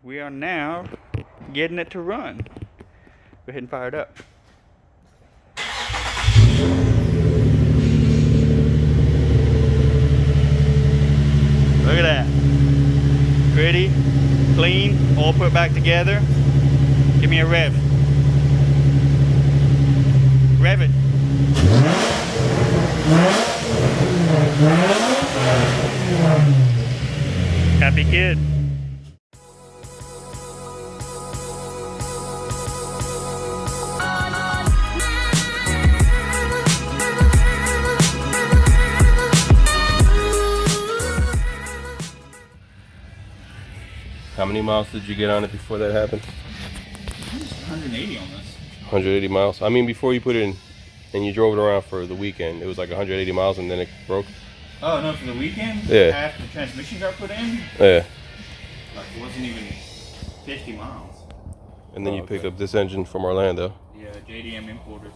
we are now getting it to run. Go ahead and fire it up. Look at that. Pretty, clean, all put back together. Give me a rev. Rev it. Happy kid. How many miles did you get on it before that happened? 180 on this. 180 miles. I mean, before you put it in and you drove it around for the weekend, it was like 180 miles and then it broke? Oh, no, for the weekend? Yeah. After the transmission got put in? Yeah. Like, it wasn't even 50 miles. And then you pick up this engine from Orlando. Yeah, JDM importers.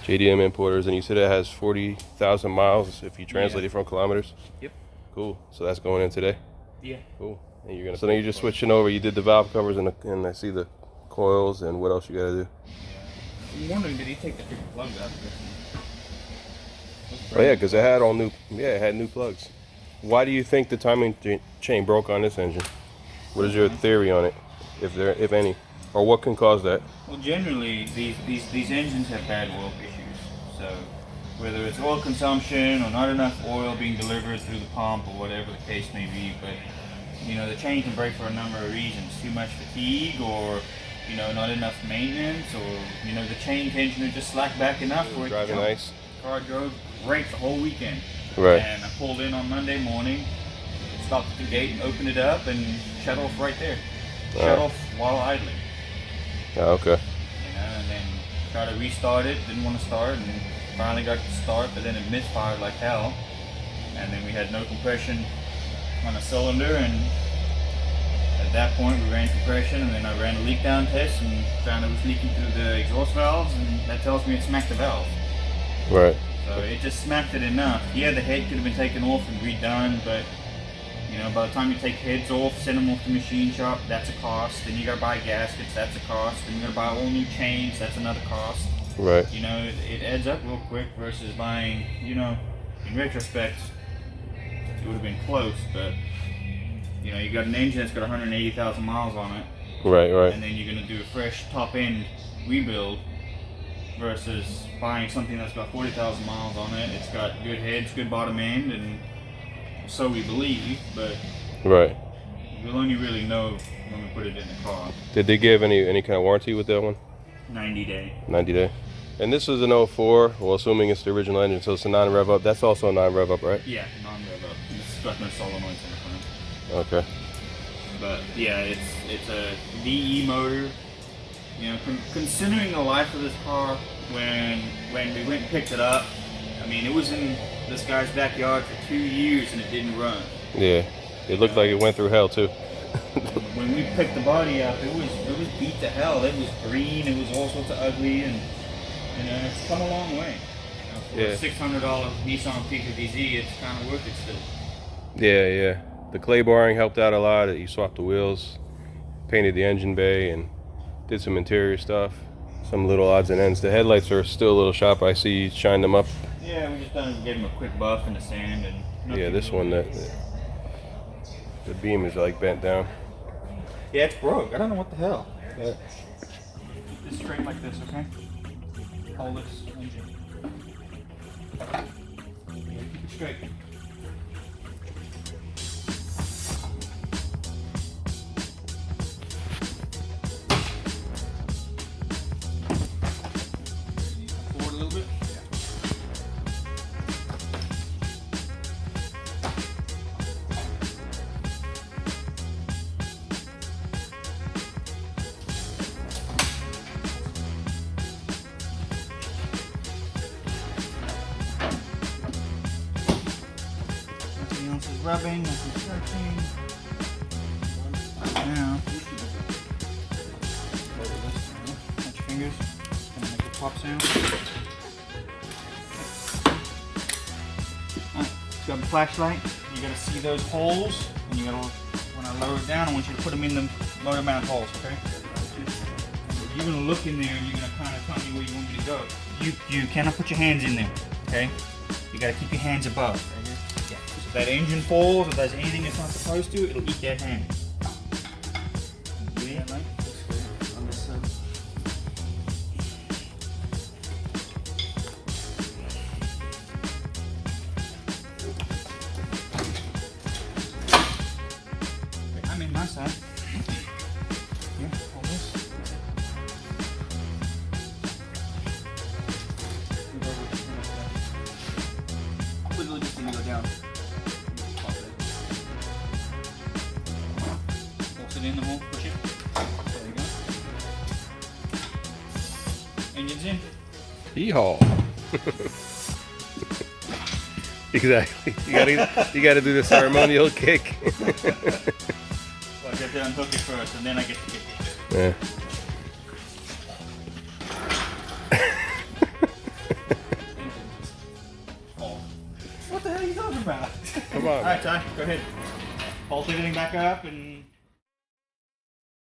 JDM importers, and you said it has 40,000 miles if you translate it from kilometers? Yep. Cool. So that's going in today? Yeah. Cool. And you're gonna. So then you're just switching over. You did the valve covers and I see the coils, and what else you gotta do? Yeah. I'm wondering, did he take the freaking plugs out of this? Oh yeah, because it had all new. Yeah, it had new plugs. Why do you think the timing chain broke on this engine? What is your theory on it, if any, or what can cause that? Well, generally these engines have bad oil issues. So whether it's oil consumption or not enough oil being delivered through the pump or whatever the case may be, but you know, the chain can break for a number of reasons. Too much fatigue, or you know, not enough maintenance, or you know, the chain tensioner just slacked back enough for it to Driving jump. nice. The car drove great the whole weekend. Right. And I pulled in on Monday morning, stopped at the gate and opened it up and shut off right there. Shut off while idling. Oh, okay. You know, and then tried to restart it, didn't want to start, and finally got to start, but then it misfired like hell. And then we had no compression on a cylinder, and at that point we ran compression, and then I ran a leak down test and found it was leaking through the exhaust valves, and that tells me it smacked the valve. Right. So it just smacked it enough. Yeah, the head could have been taken off and redone, but you know, by the time you take heads off, send them off to machine shop, that's a cost. Then you gotta buy gaskets, that's a cost. Then you gotta buy all new chains, that's another cost. Right. You know, it adds up real quick versus buying, you know, in retrospect, it would have been close, but you know, you got an engine that's got 180,000 miles on it. Right, right. And then you're gonna do a fresh top end rebuild versus buying something that's got 40,000 miles on it. It's got good heads, good bottom end, and so we believe, but Right. we'll only really know when we put it in the car. Did they give any kind of warranty with that one? 90 day. 90 day. And this is an 04, well, assuming it's the original engine, so it's a non-rev up. That's also a non-rev up, right? Yeah, non-rev up. It's got no solenoids in the front. Okay. But yeah, it's a DE motor. You know, considering the life of this car, when we went and picked it up, I mean, it was in this guy's backyard for 2 years and it didn't run. Yeah. It looked like it went through hell too. When we picked the body up, it was beat to hell. It was green. It was all sorts of ugly, and you know, it's come a long way. You know, for a $600 Nissan 350Z, it's kind of worth it still. Yeah, yeah. The clay barring helped out a lot. You swapped the wheels, painted the engine bay, and did some interior stuff. Some little odds and ends. The headlights are still a little sharp. I see you shined them up. Yeah, we just gave them a quick buff in the sand, and Yeah, this one, the beam is like bent down. yeah, it's broke. I don't know what the hell. But keep this straight like this, okay? Hold this engine. Yeah, keep it straight. Forward a little bit. Nothing else is rubbing, nothing stretching. Now, touch your fingers, it's gonna make a pop sound. Alright, got the flashlight. You gotta see those holes, and you gotta, when I lower it down. I want you to put them in the motor mount holes, okay? You're gonna look in there and you're gonna kind of tell me where you want me to go. You cannot put your hands in there, okay? You gotta keep your hands above. Yeah. So if that engine falls, if there's anything it's not supposed to, it'll eat that hand. Yeah, mate. Understood. I'm in my side. Yeah, all this. Wiggle just to go down. Force it in the hole, push it. There you go. Engine's in. Yeehaw. Exactly. You gotta do the ceremonial kick. So I get to unhook it first, and then I get to kick it. Yeah. Oh. What the hell are you talking about? Come on. Alright, Ty, go ahead. Bolt everything back up and